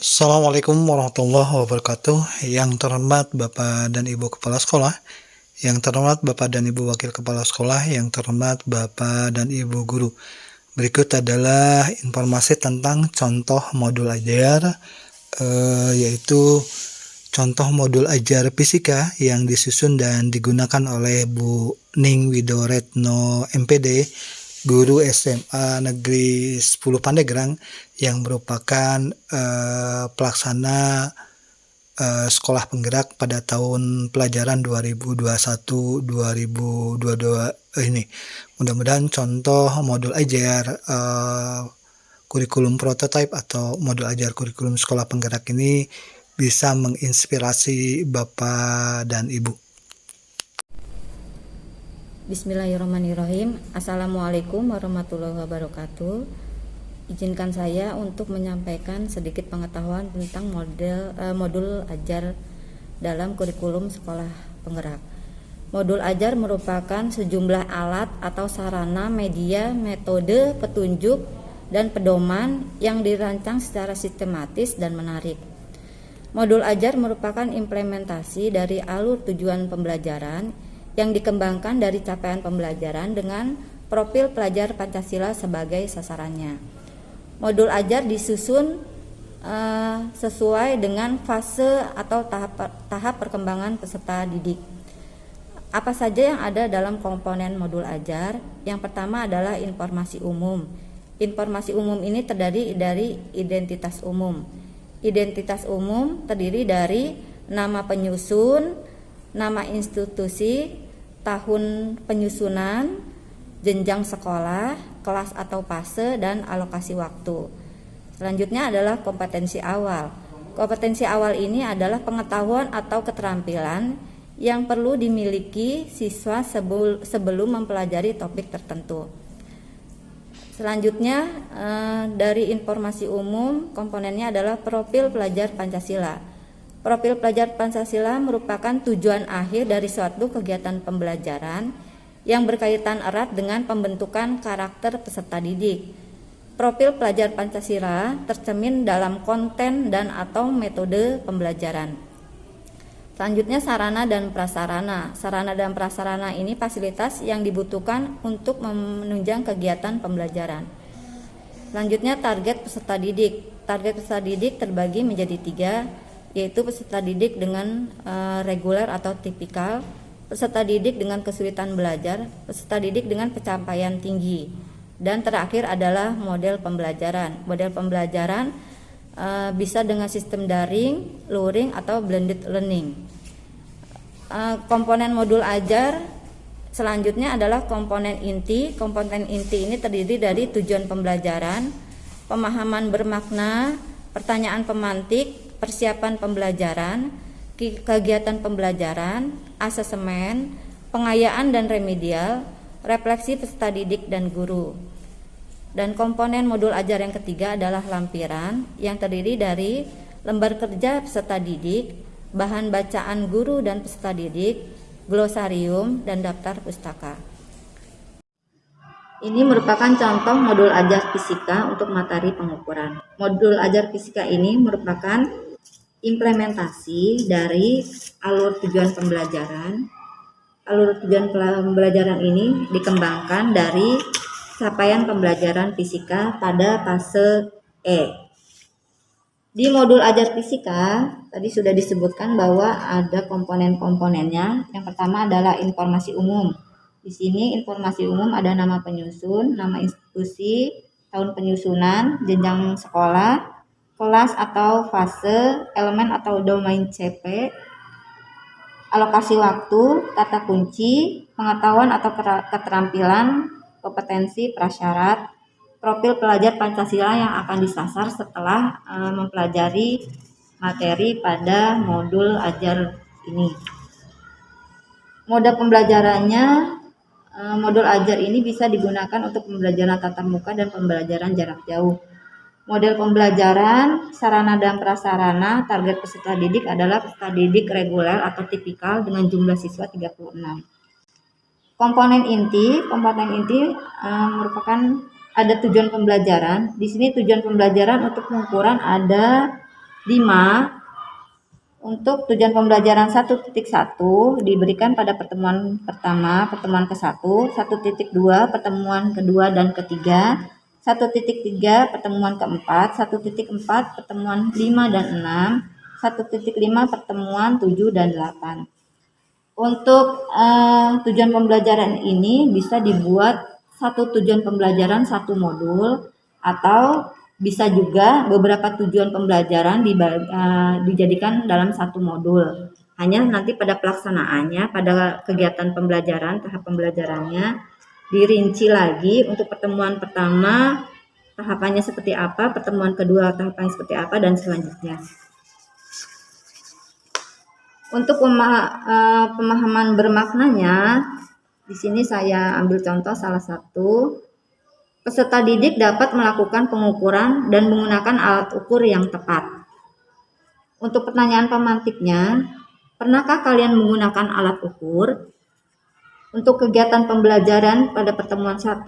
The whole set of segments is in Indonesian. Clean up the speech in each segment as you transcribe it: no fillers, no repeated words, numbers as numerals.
Assalamualaikum warahmatullahi wabarakatuh. Yang terhormat Bapak dan Ibu Kepala Sekolah, yang terhormat Bapak dan Ibu Wakil Kepala Sekolah, yang terhormat Bapak dan Ibu Guru. Berikut adalah informasi tentang contoh modul ajar, yaitu contoh modul ajar fisika yang disusun dan digunakan oleh Bu Ning Widoretno MPD, guru SMA Negeri 10 Pandeglang, yang merupakan pelaksana sekolah penggerak pada tahun pelajaran 2021-2022 ini. Mudah-mudahan contoh modul ajar kurikulum prototipe atau modul ajar kurikulum sekolah penggerak ini bisa menginspirasi Bapak dan Ibu. Bismillahirrahmanirrahim. Assalamualaikum warahmatullahi wabarakatuh. Izinkan saya untuk menyampaikan sedikit pengetahuan tentang modul ajar dalam kurikulum sekolah penggerak. Modul ajar merupakan sejumlah alat atau sarana, media, metode, petunjuk, dan pedoman yang dirancang secara sistematis dan menarik. Modul ajar merupakan implementasi dari alur tujuan pembelajaran yang dikembangkan dari capaian pembelajaran dengan profil pelajar Pancasila sebagai sasarannya. Modul ajar disusun sesuai dengan fase atau tahap perkembangan peserta didik. Apa saja yang ada dalam komponen modul ajar? Yang pertama adalah informasi umum. Informasi umum ini terdiri dari identitas umum. Identitas umum terdiri dari nama penyusun, nama institusi, tahun penyusunan, jenjang sekolah, kelas atau fase, dan alokasi waktu. Selanjutnya adalah kompetensi awal. Kompetensi awal ini adalah pengetahuan atau keterampilan yang perlu dimiliki siswa sebelum mempelajari topik tertentu. Selanjutnya dari informasi umum, komponennya adalah profil pelajar Pancasila. Profil pelajar Pancasila merupakan tujuan akhir dari suatu kegiatan pembelajaran yang berkaitan erat dengan pembentukan karakter peserta didik. Profil pelajar Pancasila tercermin dalam konten dan atau metode pembelajaran. Selanjutnya sarana dan prasarana. Sarana dan prasarana ini fasilitas yang dibutuhkan untuk menunjang kegiatan pembelajaran. Selanjutnya target peserta didik. Target peserta didik terbagi menjadi 3, yaitu peserta didik dengan reguler atau tipikal, peserta didik dengan kesulitan belajar, peserta didik dengan pencapaian tinggi, dan terakhir adalah model pembelajaran. Model pembelajaran bisa dengan sistem daring, luring, atau blended learning. Komponen modul ajar selanjutnya adalah komponen inti. Komponen inti ini terdiri dari tujuan pembelajaran, pemahaman bermakna, pertanyaan pemantik, persiapan pembelajaran, kegiatan pembelajaran, asesmen, pengayaan dan remedial, refleksi peserta didik dan guru. Dan komponen modul ajar yang ketiga adalah lampiran yang terdiri dari lembar kerja peserta didik, bahan bacaan guru dan peserta didik, glosarium, dan daftar pustaka. Ini merupakan contoh modul ajar fisika untuk materi pengukuran. Modul ajar fisika ini merupakan implementasi dari alur tujuan pembelajaran. Alur tujuan pembelajaran ini dikembangkan dari capaian pembelajaran fisika pada fase E. Di modul ajar fisika tadi sudah disebutkan bahwa ada komponen-komponennya. Yang pertama adalah informasi umum. Di sini informasi umum ada nama penyusun, nama institusi, tahun penyusunan, jenjang sekolah, kelas atau fase, elemen atau domain CP, alokasi waktu, kata kunci, pengetahuan atau keterampilan, kompetensi, prasyarat, profil pelajar Pancasila yang akan disasar setelah mempelajari materi pada modul ajar ini. Mode pembelajarannya, modul ajar ini bisa digunakan untuk pembelajaran tatap muka dan pembelajaran jarak jauh. Model pembelajaran, sarana dan prasarana, target peserta didik adalah peserta didik reguler atau tipikal dengan jumlah siswa 36. Komponen inti merupakan ada tujuan pembelajaran. Di sini tujuan pembelajaran untuk pengukuran ada 5. Untuk tujuan pembelajaran 1.1 diberikan pada pertemuan pertama, pertemuan ke-1, 1.2 pertemuan kedua dan ketiga, 1.3 pertemuan keempat, 1.4 pertemuan 5 dan 6, 1.5 pertemuan 7 dan 8. Untuk tujuan pembelajaran ini bisa dibuat satu tujuan pembelajaran satu modul, atau bisa juga beberapa tujuan pembelajaran dijadikan dalam satu modul. Hanya nanti pada pelaksanaannya, pada kegiatan pembelajaran, tahap pembelajarannya dirinci lagi. Untuk pertemuan pertama tahapannya seperti apa, pertemuan kedua tahapannya seperti apa, dan selanjutnya. Untuk pemahaman bermaknanya, di sini saya ambil contoh salah satu. Peserta didik dapat melakukan pengukuran dan menggunakan alat ukur yang tepat. Untuk pertanyaan pemantiknya, pernahkah kalian menggunakan alat ukur? Untuk kegiatan pembelajaran pada pertemuan 1,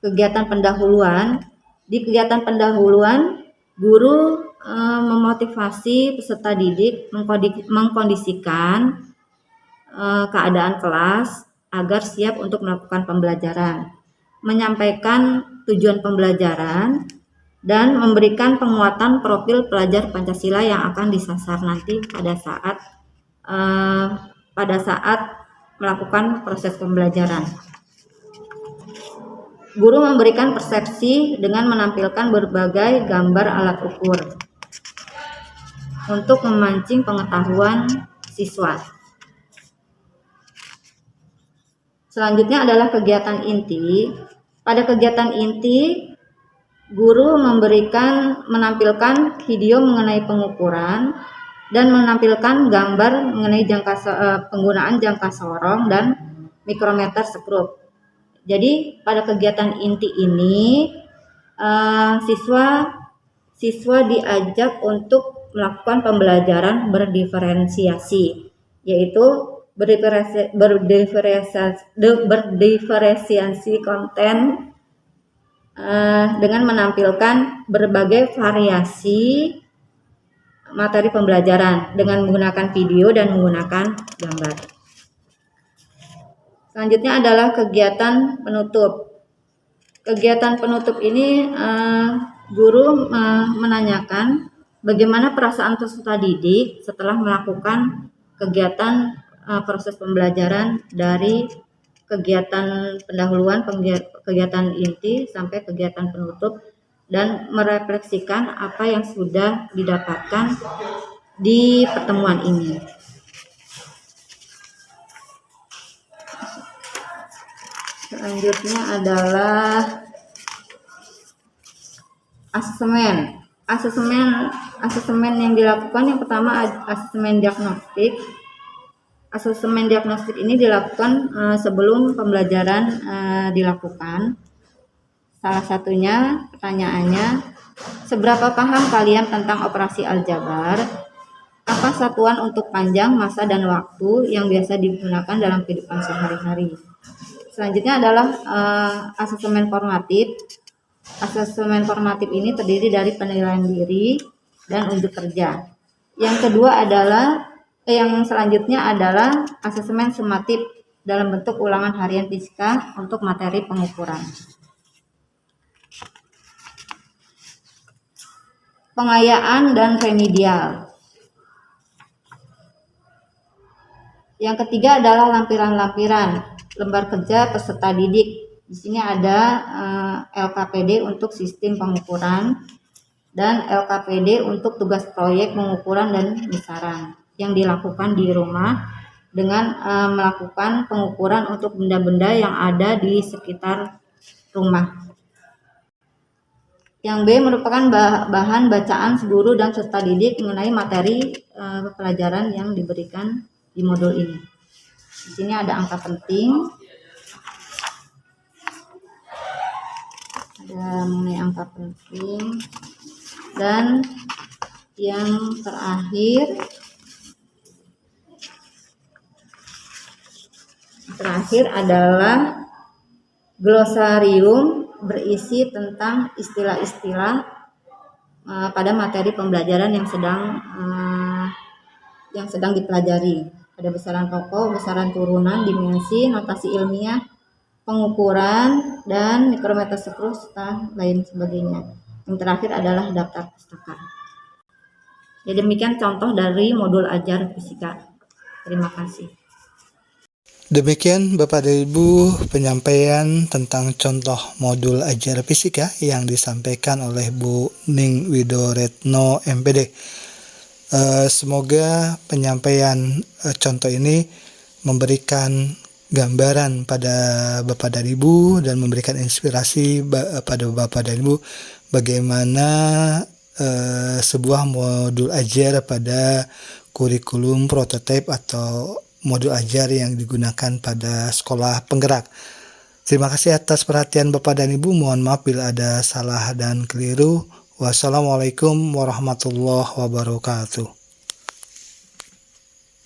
kegiatan pendahuluan. Di kegiatan pendahuluan, guru memotivasi peserta didik mengkondisikan keadaan kelas agar siap untuk melakukan pembelajaran, menyampaikan tujuan pembelajaran, dan memberikan penguatan profil pelajar Pancasila yang akan disasar nanti pada saat melakukan proses pembelajaran. Guru memberikan persepsi dengan menampilkan berbagai gambar alat ukur untuk memancing pengetahuan siswa. Selanjutnya adalah kegiatan inti. Pada kegiatan inti, guru menampilkan video mengenai pengukuran dan menampilkan gambar mengenai penggunaan jangka sorong dan mikrometer skrup. Jadi pada kegiatan inti ini siswa diajak untuk melakukan pembelajaran berdiferensiasi, yaitu berdiferensiasi konten dengan menampilkan berbagai variasi materi pembelajaran dengan menggunakan video dan menggunakan gambar. Selanjutnya adalah kegiatan penutup. Kegiatan penutup ini guru menanyakan bagaimana perasaan peserta didik setelah melakukan kegiatan proses pembelajaran dari kegiatan pendahuluan, kegiatan inti sampai kegiatan penutup, dan merefleksikan apa yang sudah didapatkan di pertemuan ini. Selanjutnya adalah asesmen. Asesmen yang dilakukan, yang pertama asesmen diagnostik. Asesmen diagnostik ini dilakukan sebelum pembelajaran dilakukan. Salah satunya pertanyaannya, seberapa paham kalian tentang operasi aljabar? Apa satuan untuk panjang, masa, dan waktu yang biasa digunakan dalam kehidupan sehari-hari? Selanjutnya adalah asesmen formatif. Asesmen formatif ini terdiri dari penilaian diri dan unjuk kerja. Yang selanjutnya adalah asesmen sumatif dalam bentuk ulangan harian fisika untuk materi pengukuran. Pengayaan dan remedial. Yang ketiga adalah lampiran-lampiran lembar kerja peserta didik. Di sini ada LKPD untuk sistem pengukuran dan LKPD untuk tugas proyek pengukuran dan misaran yang dilakukan di rumah dengan melakukan pengukuran untuk benda-benda yang ada di sekitar rumah. Yang B merupakan bahan bacaan guru dan peserta didik mengenai materi pelajaran yang diberikan di modul ini. Di sini ada angka penting, ada mengenai angka penting, dan yang terakhir adalah glosarium berisi tentang istilah-istilah pada materi pembelajaran yang sedang dipelajari. Ada besaran pokok, besaran turunan, dimensi, notasi ilmiah, pengukuran, dan mikrometer skru serta lain sebagainya. Yang terakhir adalah daftar pustaka. Ya, demikian contoh dari modul ajar fisika. Terima kasih. Demikian Bapak dan Ibu penyampaian tentang contoh modul ajar fisika yang disampaikan oleh Bu Ning Widoretno MPD. Semoga penyampaian contoh ini memberikan gambaran pada Bapak dan Ibu dan memberikan inspirasi pada Bapak dan Ibu bagaimana sebuah modul ajar pada kurikulum prototipe atau modul ajar yang digunakan pada sekolah penggerak. Terima kasih atas perhatian Bapak dan Ibu. Mohon maaf bila ada salah dan keliru. Wassalamualaikum warahmatullahi wabarakatuh.